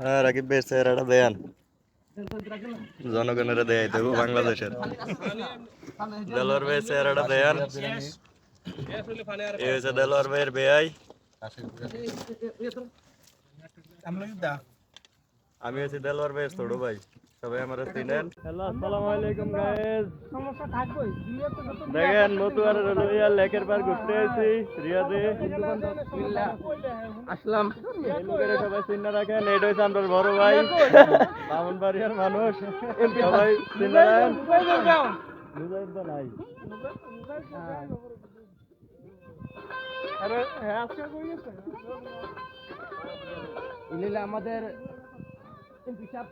হ্যাঁ, রাকিব ভাইয়ের চেহারাটা দেন, জনগণের দেয় দেবো বাংলাদেশের। দেলোয়ার ভাইয়ের চেহারাটা দেন। এই হচ্ছে দেলোয়ার ভাইয়ের বেয়াই। আমি হচ্ছি দেলোয়ার ভাইয়ের ছোট ভাই, সবাই আমার চিনেন। হ্যালো, আসসালামু আলাইকুম গাইস। দেখেন মতুয়ার রলুইয়া লেকের পার ঘুরতে আসি রিয়াদে আসলাম। এই লোকেরা সবাই চিন্তা রাখেন, এটা হচ্ছে আমার বড় ভাই ব্রাহ্মণবাড়িয়ার মানুষ, সবাই চিন্তা রাখেন। মুজাহিদ তো নাই। আরে হ্যাঁ, আজকে কই গেছে ইলিলা আমাদের এমপি সাহেব,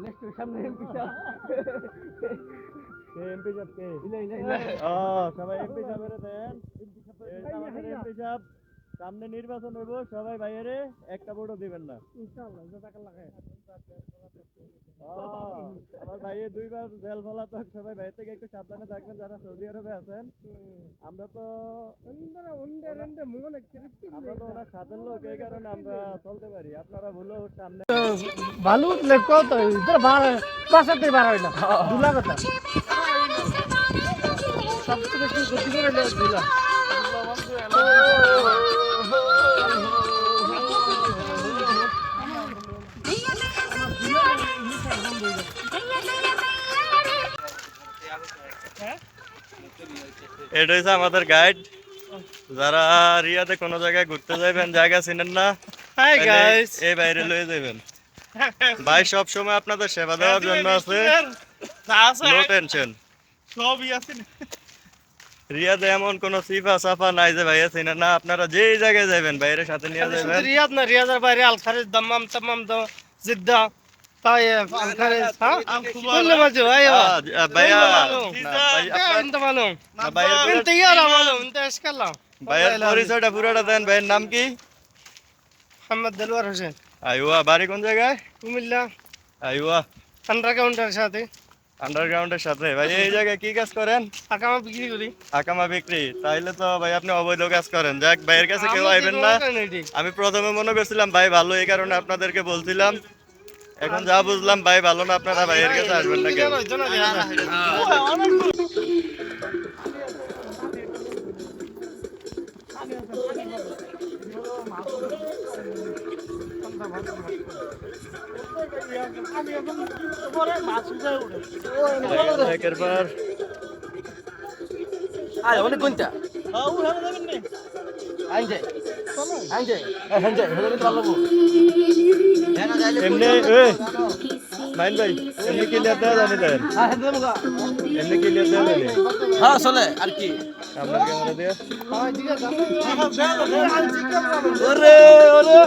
নেক্সট সামনে এমপি সাহেব। এমপি সাহেব কে? ইলা ইলা ইলা। সবাই এমপি সাহেবের দেন। আমাদের এমপি সাহেব সামনে নির্বাচন হইব, সবাই বাইরে একটা ভোটও দিবেন না ইনশাআল্লাহ। টাকা লাগায় আমার ভাইয়ে দুইবার জেল পলাতক, সবাই ভাই থেকে একটু সাবধানে থাকবেন যারা সৌদি আরবে আছেন। আমরা তো ওনার সাথের লোক, এই কারণে আমরা চলতে পারি, আপনারা ভুলো সামনে ভালো লেখো তো ইধর বাসাতে বার হয় না দুলা কথা সবচেয়ে বেশি গতি করে দুলা। এটা হচ্ছে আমাদের গাইড, যারা রিয়াদে কোনো জায়গায় ঘুরতে যাবেন, জায়গা চিনেন না, এই বাইরে লয়ে যাবেন। ভাই সব সময় আপনাদের সেবা দেওয়ার জন্য আছে, নো টেনশন। রিয়াদে এমন কোন সিফা সাফা নাই যে ভাইয়া চিনেন না, আপনারা যেই জায়গায় যাবেন বাইরে সাথে নিয়ে যাবেন। রিয়াদ না, রিয়াদের বাইরে আল খারিজ, দাম্মাম, তাম্মাম, জিদ্দা, তাইফ, আল খারিজ, হ্যাঁ كل مجو ايوه ভাইয়া انت معلوم ভাইয়া انت يا معلوم انت ايش كلام ভাইয়ের পরিচয়টা পুরোটা দেন। ভাইয়ের নাম কি? محمد دلوار হোসেন। আইওয়া, বাড়ি কোন জায়গায়? কুমিল্লা। আইওয়া, আন্ডারগ্রাউন্ডের সাথে। আন্ডারগ্রাউন্ডের সাথে। ভাই এই জায়গায় কি কাজ করেন? আকামা বিক্রি করি। আকামা বিক্রি? তাইলে তো ভাই আপনি অবৈধ কাজ করেন। যাক, ভাইয়ের কাছে কেউ আইবেন না। আমি প্রথমে মনে করছিলাম ভাই ভালো, এই কারণে আপনাদেরকে বলছিলাম। এখন যা বুঝলাম ভাই ভালো না, আপনারা ভাইয়ের কাছে আসবেন না কেউ। অনেক কোনটা এমনি মাইন ভাই, এমনি ক্লিয়ার দেওয়া জানি দেন, এমনি ক্লিয়ার দেওয়া জানি। হ্যাঁ চলে আর কি আপনার ক্যামেরা দিয়ে ওরে ওরে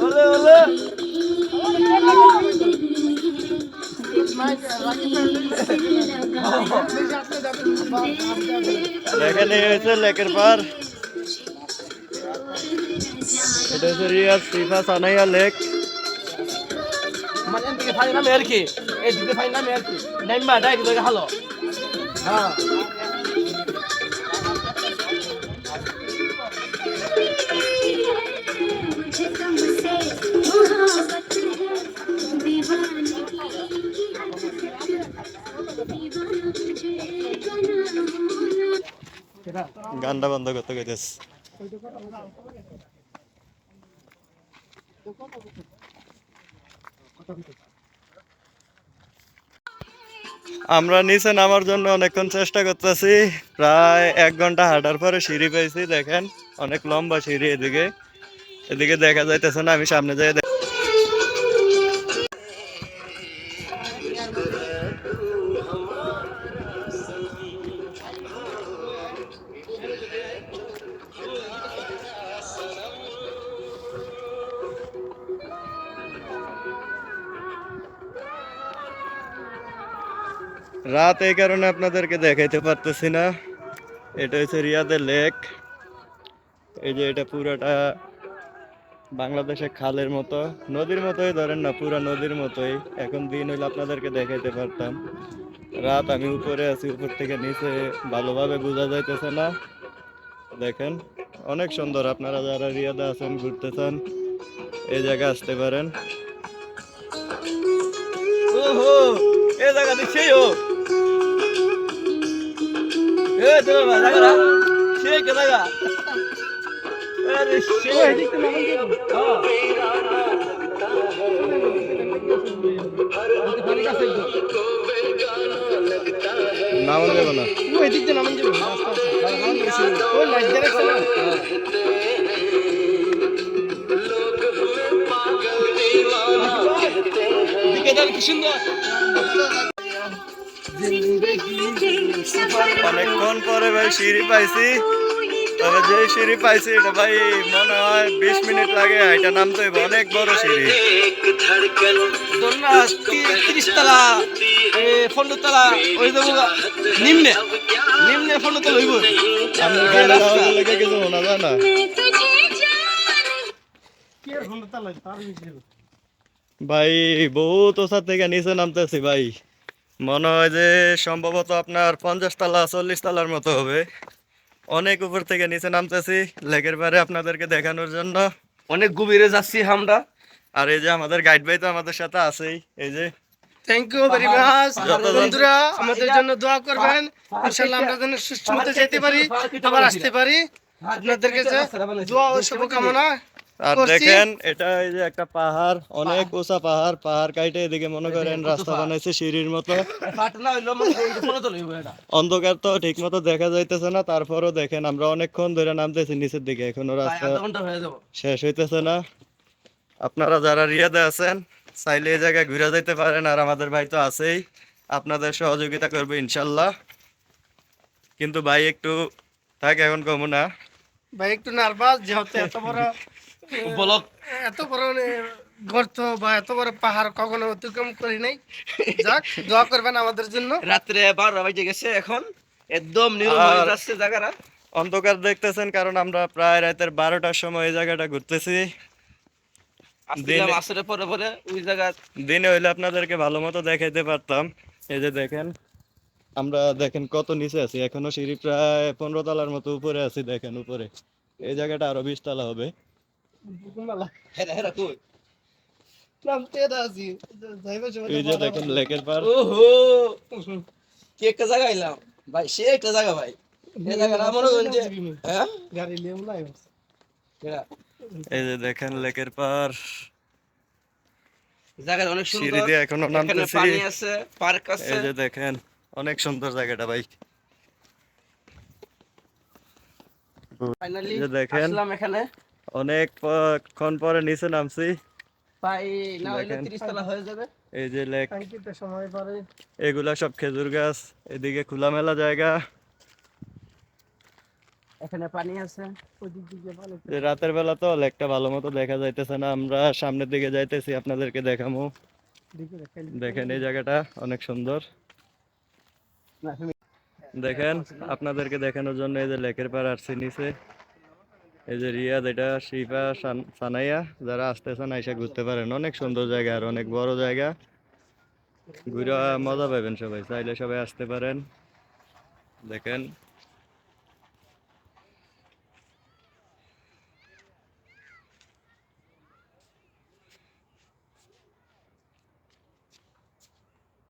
ওরে ওরে দেখেন এই হয়েছে লেকের পার। এটা হচ্ছে রিয়াদ সিফা সানাইয়া লেক। মানে এদিকে ফাইন নামে আর কি, এদিকে ফাইন নামে আর কি নাইমা ডাইরেক্ট ধরে হালো। হ্যাঁ গানটা বন্ধ করতে কইতেছে। আমরা নিচে নামার জন্য অনেকক্ষণ চেষ্টা করতেছি, প্রায় 1 ঘন্টা হাঁটার পরে সিঁড়ি পেয়েছি। দেখেন অনেক লম্বা সিঁড়ি, এদিকে এদিকে দেখা যাইতেছে না, আমি সামনে যাই। রাত, এই কারণে আপনাদেরকে দেখাইতে পারতেছি না। এটা হচ্ছে রিয়াদের লেক। এই যে এটা পুরোটা বাংলাদেশের খালের মতো, নদীর মতোই ধরেন না, পুরা নদীর মতোই। এখন দিন হইলে আপনাদেরকে দেখাইতে পারতাম, রাত আমি উপরে আছি, উপর থেকে নিচে ভালোভাবে বোঝা যাইতেছে না। দেখেন অনেক সুন্দর, আপনারা যারা রিয়াদে আছেন, ঘুরতে চান, এই জায়গা আসতে পারেন। ওহো, এই জায়গা দেখছি ও এ তোর জায়গা সেই কে জায়গা আরে সেই নামান দেব না ওই দিক দিয়ে নামান যাবে রাস্তা আছে ওই লাইট দেখছ না দিকে দাঁড় কি সুন্দর অনেকক্ষণ পরে ভাই সিঁড়ি পাইছি, তবে যে সিঁড়ি পাইছি এটা ভাই মনে হয় 20 মিনিট লাগে, এটা নামতে হইব, অনেক বড় সিঁড়ি। 30 তলা 15 তলা ওই দেবো নিম্নে নিম্নে 15 তলা হইব আপনার গাড়ি আওয়াজ লেগে কিছু শোনা যায় না কি আর 15 তলা তার বেশি ভাই, বহুত ওসার থেকে নিচে নামতেছি ভাই, মনে হয় যে সম্ভবত আপনার 50 তলা 40 তলার মতো হবে, অনেক উপর থেকে নিচে নামতেছি লেকের পারে আপনাদেরকে দেখানোর জন্য। অনেক গভীরে যাচ্ছি আমরা। আর এই যে আমাদের গাইড ভাই তো আমাদের সাথে আছেই, এই যে থ্যাংক ইউ ভেরি মাচ যতজন- বন্ধুরা আমাদের জন্য দোয়া করবেন, ইনশাআল্লাহ আমরা যেন সুস্থ মতো যেতে পারি, আবার আসতে পারি। আপনাদের কাছে দোয়া ও শুভকামনা আর করছি। দেখেন এটা এই যে একটা পাহাড়, অনেক উঁচা পাহাড়, পাহাড় কাইটে এদিকে মনে করেন রাস্তা বানাইছে সিঁড়ির মতো, পাটনা হইলো মানে 15 তলা হইব এটা। অন্ধকার তো ঠিক মতো দেখা যাইতেছে না, তারপরও দেখেন আমরা অনেকক্ষণ ধরে নামতেছি নিচের দিকে, এখনো প্রায় রাস্তা আধা ঘন্টা হয়ে যাব। শেষ হইতেছে না। আপনারা যারা রিয়াদে আছেন চাইলে এই জায়গায় ঘুরে যাইতে পারেন, আর আমাদের ভাই তো আছেই, আপনাদের সহযোগিতা করবে ইনশাল্লাহ। কিন্তু ভাই একটু থাক, এখন কমু না, ভাই একটু নার্ভাস যেহেতু এত বড় বলক এত বড় গর্ত বা এত বড় পাহাড় কখনো অতিক্রম করি নাই। যাক দোয়া করবেন আমাদের জন্য। রাত্রে 12 বাজে গেছে, এখন একদম নীরব হয়ে আর- যাচ্ছে জায়গাটা। অন্ধকার দেখতেছেন কারণ আমরা প্রায় রাতের 12টার সময় এই জায়গাটা ঘুরতেছি। আসছিলাম আসরে পরে পরে ওই জায়গা। দিনে হইলে আপনাদেরকে ভালো মতো দেখাইতে পারতাম। এই যে দেখেন আমরা দেখেন কত নিচে আছি, এখনো সিঁড়ি প্রায় 15 তলার মতো উপরে আছি, দেখেন উপরে এই জায়গাটা আরো 20 তলা হবে। হেরা হেরা কই? নামতে রাজি যাইবার সময় এই যে দেখেন লেকের পার, ওহো, কি একটা জায়গা এলাম ভাই, সে একটা জায়গা ভাই। এই জায়গাটা মনে করেন যে হ্যাঁ গাড়ি লিয়ে লাই এরা এই যে দেখেন লেকের পার, জায়গাটা অনেক সিঁড়ি সুন্দর। দিয়ে এখনো এখানে নামতেছি। পানি আছে, পার্ক আছে। এই যে দেখেন অনেক সুন্দর জায়গাটা ভাই। ফাইনালি এই যে দেখেন আসলাম এখানে। অনেকক্ষণ পরে নিচে নামছি। প্রায় না হইলে দেখেন। 30 তলা হয়ে যাবে। এই যে লেক, টাঙ্কিতে সময় পারে এগুলা সব খেজুর গাছ, এদিকে খোলামেলা জায়গা। এখানে পানি আছে। ওই দিক দিয়ে পানি যে রাতের বেলা তো লেকটা ভালো মতো দেখা যাইতেছে না, আমরা সামনের দিকে যাইতেছি আপনাদেরকে দেখাবো। দিকে খালি দেখেন এই জায়গাটা অনেক সুন্দর, না, দেখেন আপনাদেরকে দেখানোর জন্য এই যে লেকের পার আসছি নিচে। এই যে রিয়াদ, এটা শিফা, সানাইয়া, যারা আসতেছেন আইসা ঘুরতে পারেন, অনেক সুন্দর জায়গা আর অনেক বড় জায়গা, ঘুরে মজা পাবেন সবাই, চাইলে সবাই আসতে পারেন। দেখেন